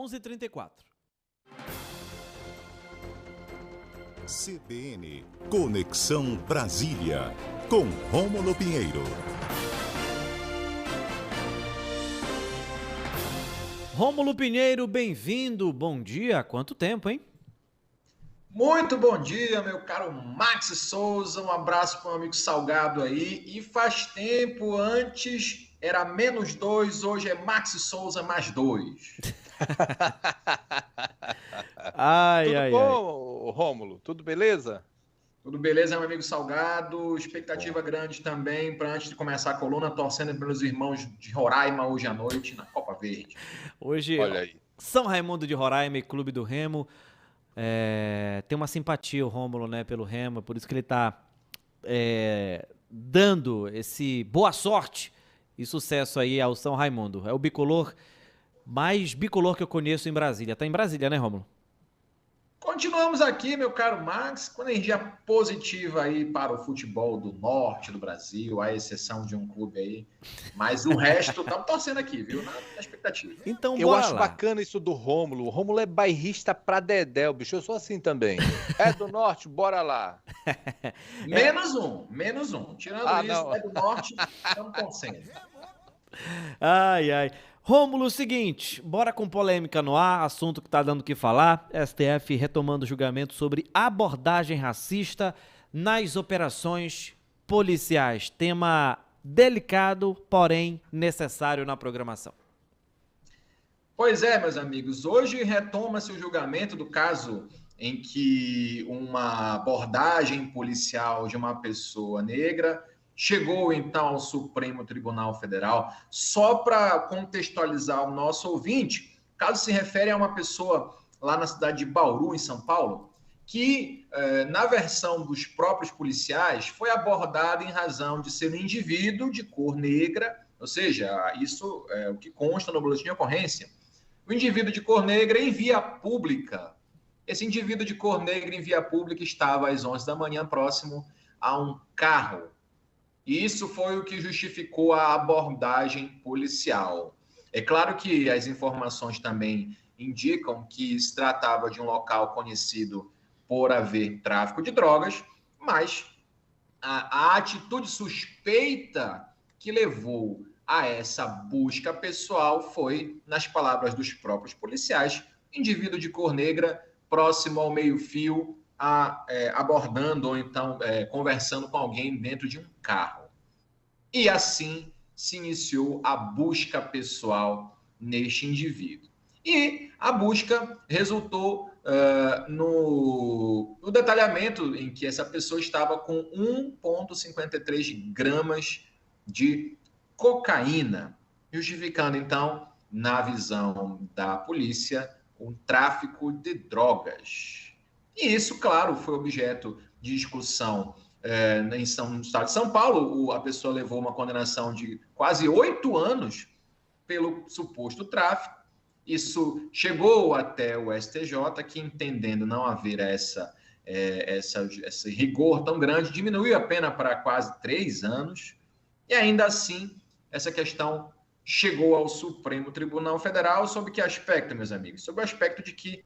11h34. CBN Conexão Brasília, com Rômulo Pinheiro. Rômulo Pinheiro, bem-vindo, bom dia. Quanto tempo, hein? Muito bom dia, meu caro Max Souza, um abraço para o amigo Salgado aí. E faz tempo, antes era -2, hoje é Max Souza +2. Tudo bom, Rômulo? Tudo beleza? Tudo beleza, meu amigo Salgado. Expectativa grande também para antes de começar a coluna, torcendo pelos irmãos de Roraima hoje à noite na Copa Verde. Hoje, olha aí. São Raimundo de Roraima e Clube do Remo. Tem uma simpatia o Rômulo, né, pelo Remo, por isso que ele está dando esse boa sorte e sucesso aí ao São Raimundo. É o bicolor mais bicolor que eu conheço em Brasília. Tá em Brasília, né, Rômulo? Continuamos aqui, meu caro Max, com energia positiva aí para o futebol do norte do Brasil, à exceção de um clube aí. Mas o resto, estamos torcendo aqui, viu? Na expectativa. Então, eu bora acho lá. bacana isso do Rômulo. O Rômulo é bairrista pra dedéu, bicho. Eu sou assim também. É do norte, bora lá. Menos um. Tirando isso, não. é do norte, estamos torcendo. Ai. Rômulo, seguinte, bora com polêmica no ar, assunto que tá dando o que falar. STF retomando o julgamento sobre abordagem racista nas operações policiais. Tema delicado, porém necessário na programação. Pois é, meus amigos, hoje retoma-se o julgamento do caso em que uma abordagem policial de uma pessoa negra chegou, então, ao Supremo Tribunal Federal. Só para contextualizar o nosso ouvinte, o caso se refere a uma pessoa lá na cidade de Bauru, em São Paulo, que, na versão dos próprios policiais, foi abordada em razão de ser um indivíduo de cor negra, ou seja, isso é o que consta no boletim de ocorrência. O indivíduo de cor negra em via pública. Esse indivíduo de cor negra em via pública estava às 11 da manhã próximo a um carro. E isso foi o que justificou a abordagem policial. É claro que as informações também indicam que se tratava de um local conhecido por haver tráfico de drogas, mas a atitude suspeita que levou a essa busca pessoal foi, nas palavras dos próprios policiais, indivíduo de cor negra próximo ao meio-fio, abordando ou então conversando com alguém dentro de um carro. E assim se iniciou a busca pessoal neste indivíduo. E a busca resultou no detalhamento em que essa pessoa estava com 1,53 gramas de cocaína, justificando, então, na visão da polícia, um tráfico de drogas. E isso, claro, foi objeto de discussão no estado de São Paulo. A pessoa levou uma condenação de quase 8 anos pelo suposto tráfico. Isso chegou até o STJ, que, entendendo não haver esse rigor tão grande, diminuiu a pena para quase 3 anos. E ainda assim, essa questão chegou ao Supremo Tribunal Federal. Sob que aspecto, meus amigos? Sob o aspecto de que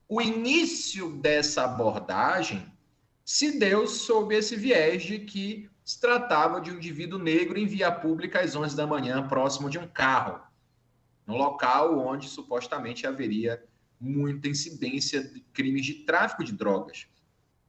o início dessa abordagem se deu sob esse viés de que se tratava de um indivíduo negro em via pública às 11 da manhã, próximo de um carro, no local onde supostamente haveria muita incidência de crimes de tráfico de drogas.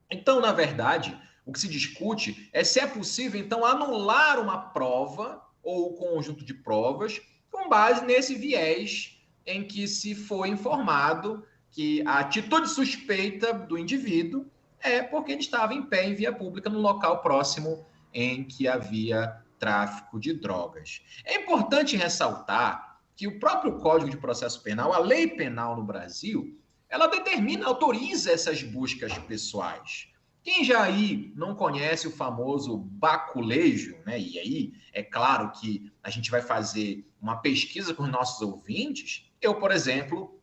Então, na verdade, o que se discute é se é possível, então, anular uma prova ou conjunto de provas com base nesse viés em que se foi informado que a atitude suspeita do indivíduo é porque ele estava em pé em via pública no local próximo em que havia tráfico de drogas. É importante ressaltar que o próprio Código de Processo Penal, a lei penal no Brasil, ela determina, autoriza essas buscas pessoais. Quem já aí não conhece o famoso baculejo, né? E aí é claro que a gente vai fazer uma pesquisa com os nossos ouvintes. Eu, por exemplo,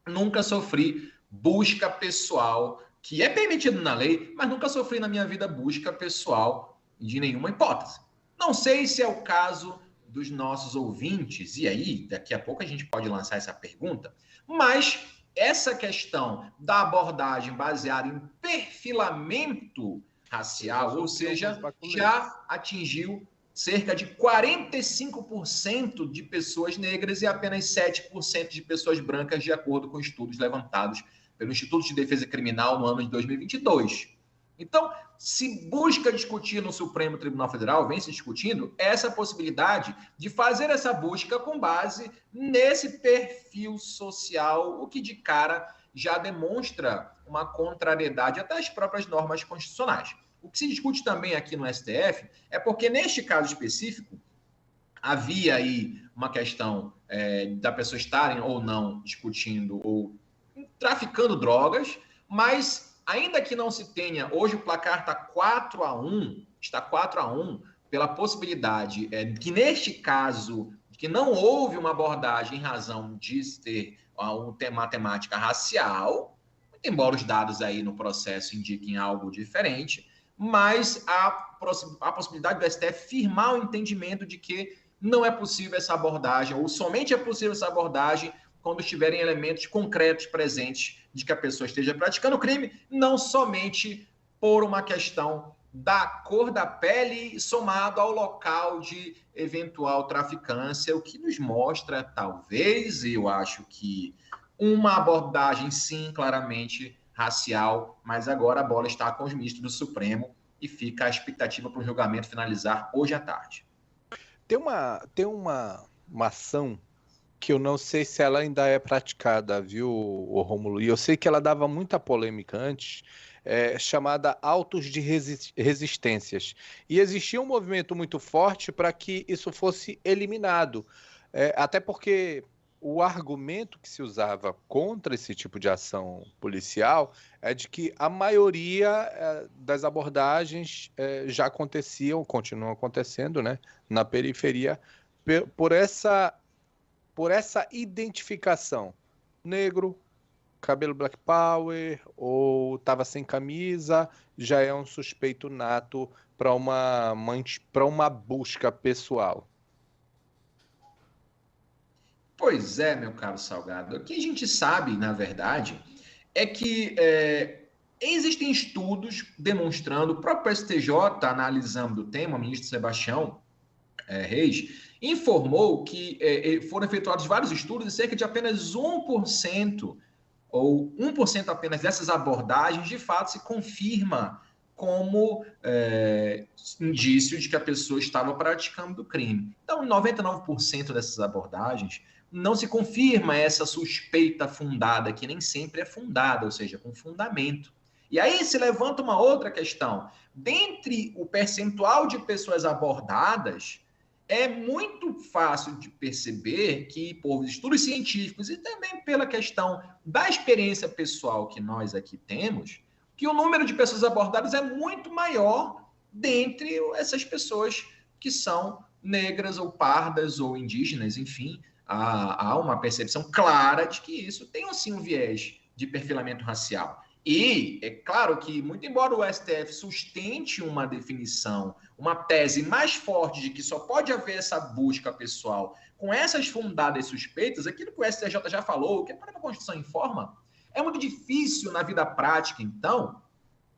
nunca sofri busca pessoal, que é permitido na lei, mas nunca sofri na minha vida busca pessoal de nenhuma hipótese. Não sei se é o caso dos nossos ouvintes, e aí daqui a pouco a gente pode lançar essa pergunta, mas essa questão da abordagem baseada em perfilamento racial, ou seja, já atingiu cerca de 45% de pessoas negras e apenas 7% de pessoas brancas, de acordo com estudos levantados pelo Instituto de Defesa Criminal no ano de 2022. Então, se busca discutir no Supremo Tribunal Federal, vem se discutindo, essa possibilidade de fazer essa busca com base nesse perfil social, o que de cara já demonstra uma contrariedade até às próprias normas constitucionais. O que se discute também aqui no STF é porque, neste caso específico, havia aí uma questão da pessoa estarem ou não discutindo ou traficando drogas, mas ainda que não se tenha, hoje o placar está 4-1, pela possibilidade que neste caso, que não houve uma abordagem em razão de ter uma temática racial, embora os dados aí no processo indiquem algo diferente, mas a possibilidade do STF firmar o entendimento de que não é possível essa abordagem, ou somente é possível essa abordagem quando estiverem elementos concretos presentes de que a pessoa esteja praticando crime, não somente por uma questão da cor da pele somado ao local de eventual traficância, o que nos mostra, talvez, eu acho que uma abordagem, sim, claramente racial, mas agora a bola está com os ministros do Supremo e fica a expectativa para o julgamento finalizar hoje à tarde. Tem uma ação que eu não sei se ela ainda é praticada, viu, Rômulo? E eu sei que ela dava muita polêmica antes, chamada autos de resistências. E existia um movimento muito forte para que isso fosse eliminado. Até porque o argumento que se usava contra esse tipo de ação policial é de que a maioria das abordagens já aconteciam, continuam acontecendo, né, na periferia, por essa identificação. Negro, cabelo black power, ou estava sem camisa, já é um suspeito nato para uma busca pessoal. Pois é, meu caro Salgado. O que a gente sabe, na verdade, é que existem estudos demonstrando, o próprio STJ, analisando o tema, o ministro Sebastião Reis, informou que foram efetuados vários estudos e cerca de apenas 1%, ou 1% apenas dessas abordagens, de fato, se confirma como indício de que a pessoa estava praticando o crime. Então, 99% dessas abordagens não se confirma essa suspeita fundada, que nem sempre é fundada, ou seja, com fundamento. E aí se levanta uma outra questão. Dentre o percentual de pessoas abordadas, é muito fácil de perceber que, por estudos científicos e também pela questão da experiência pessoal que nós aqui temos, que o número de pessoas abordadas é muito maior dentre essas pessoas que são negras ou pardas ou indígenas, enfim, há uma percepção clara de que isso tem, sim, um viés de perfilamento racial. E é claro que, muito embora o STF sustente uma definição, uma tese mais forte de que só pode haver essa busca pessoal com essas fundadas suspeitas, aquilo que o STJ já falou, que a própria Constituição informa, é muito difícil na vida prática, então,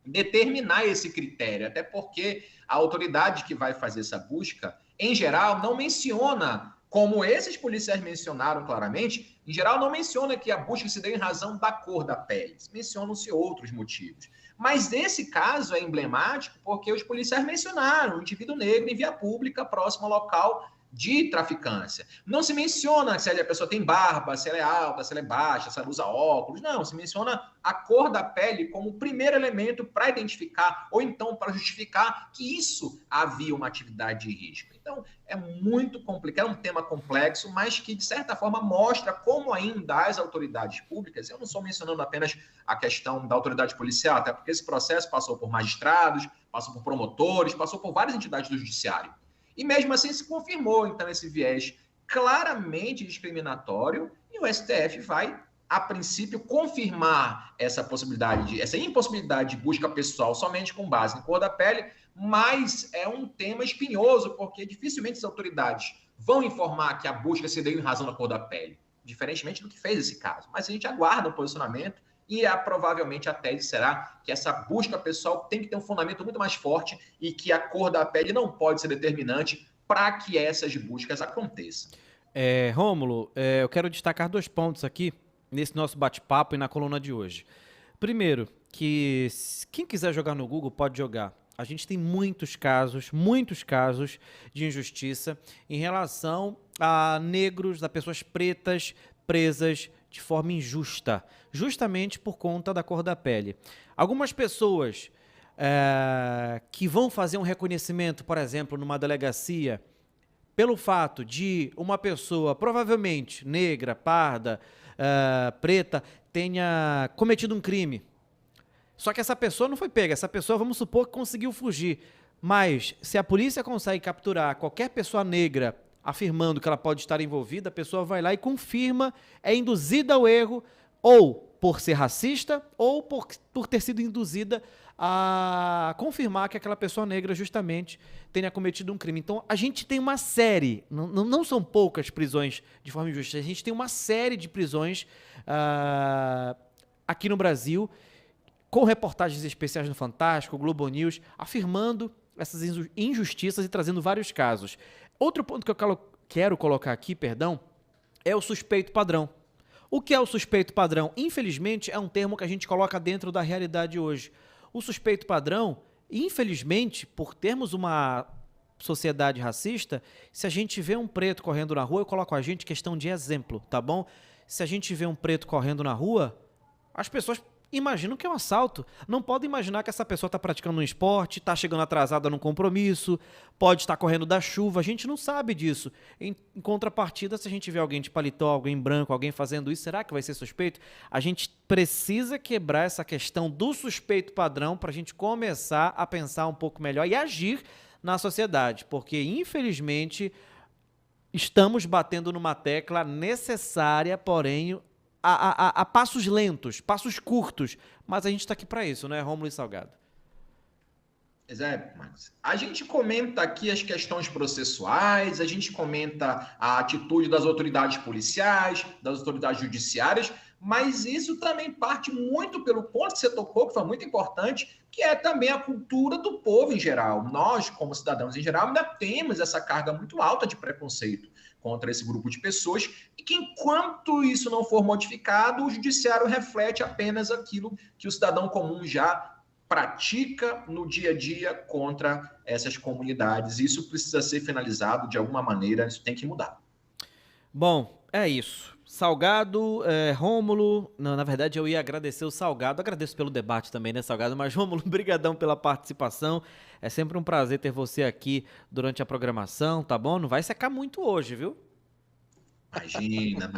determinar esse critério, até porque a autoridade que vai fazer essa busca, em geral, não menciona, como esses policiais mencionaram claramente, em geral não menciona que a busca se deu em razão da cor da pele, mencionam-se outros motivos. Mas nesse caso é emblemático porque os policiais mencionaram o indivíduo negro em via pública próximo ao local de traficância. Não se menciona se a pessoa tem barba, se ela é alta, se ela é baixa, se ela usa óculos. Não, se menciona a cor da pele como o primeiro elemento para identificar ou então para justificar que isso havia uma atividade de risco. Então, é muito complicado, é um tema complexo, mas que, de certa forma, mostra como ainda as autoridades públicas, eu não estou mencionando apenas a questão da autoridade policial, até porque esse processo passou por magistrados, passou por promotores, passou por várias entidades do judiciário. E mesmo assim se confirmou, então, esse viés claramente discriminatório e o STF vai, a princípio, confirmar essa possibilidade, essa impossibilidade de busca pessoal somente com base em cor da pele, mas é um tema espinhoso, porque dificilmente as autoridades vão informar que a busca se deu em razão da cor da pele, diferentemente do que fez esse caso. Mas a gente aguarda um posicionamento e provavelmente a tese será que essa busca pessoal tem que ter um fundamento muito mais forte e que a cor da pele não pode ser determinante para que essas buscas aconteçam. Rômulo, eu quero destacar 2 pontos aqui nesse nosso bate-papo e na coluna de hoje. Primeiro, que quem quiser jogar no Google pode jogar. A gente tem muitos casos de injustiça em relação a negros, a pessoas pretas presas de forma injusta, justamente por conta da cor da pele. Algumas pessoas que vão fazer um reconhecimento, por exemplo, numa delegacia, pelo fato de uma pessoa, provavelmente negra, parda, preta, tenha cometido um crime. Só que essa pessoa não foi pega, essa pessoa, vamos supor, que conseguiu fugir. Mas se a polícia consegue capturar qualquer pessoa negra afirmando que ela pode estar envolvida, a pessoa vai lá e confirma, é induzida ao erro, ou por ser racista, ou por ter sido induzida a confirmar que aquela pessoa negra justamente tenha cometido um crime. Então, a gente tem uma série, não são poucas prisões de forma injusta, a gente tem uma série de prisões aqui no Brasil, com reportagens especiais no Fantástico, Globo News, afirmando essas injustiças e trazendo vários casos. Outro ponto que eu quero colocar aqui, é o suspeito padrão. O que é o suspeito padrão? Infelizmente, é um termo que a gente coloca dentro da realidade hoje. O suspeito padrão, infelizmente, por termos uma sociedade racista, se a gente vê um preto correndo na rua, eu coloco a gente questão de exemplo, tá bom? Se a gente vê um preto correndo na rua, as pessoas imaginam que é um assalto. Não podem imaginar que essa pessoa está praticando um esporte, está chegando atrasada num compromisso, pode estar correndo da chuva. A gente não sabe disso. Em contrapartida, se a gente vê alguém de paletó, alguém branco, alguém fazendo isso, será que vai ser suspeito? A gente precisa quebrar essa questão do suspeito padrão para a gente começar a pensar um pouco melhor e agir na sociedade, porque, infelizmente, estamos batendo numa tecla necessária, porém, a passos lentos, passos curtos, mas a gente está aqui para isso, né, Rômulo e Salgado? Pois é, Max. A gente comenta aqui as questões processuais, a gente comenta a atitude das autoridades policiais, das autoridades judiciárias, mas isso também parte muito pelo ponto que você tocou, que foi muito importante, que é também a cultura do povo em geral. Nós, como cidadãos em geral, ainda temos essa carga muito alta de preconceito contra esse grupo de pessoas, e que enquanto isso não for modificado, o judiciário reflete apenas aquilo que o cidadão comum já pratica no dia a dia contra essas comunidades. Isso precisa ser finalizado de alguma maneira, isso tem que mudar. Bom, é isso. Salgado, Rômulo, não, na verdade eu ia agradecer o Salgado, agradeço pelo debate também, né, Salgado, mas Rômulo, brigadão pela participação, é sempre um prazer ter você aqui durante a programação, tá bom? Não vai secar muito hoje, viu? Imagina.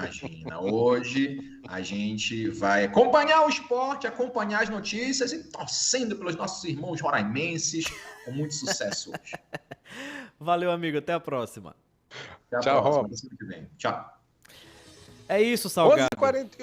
Hoje a gente vai acompanhar o esporte, acompanhar as notícias e torcendo pelos nossos irmãos roraimenses com muito sucesso hoje. Valeu, amigo, até a próxima. Até a próxima, semana que vem. Tchau. É isso, Salgado. 11h48.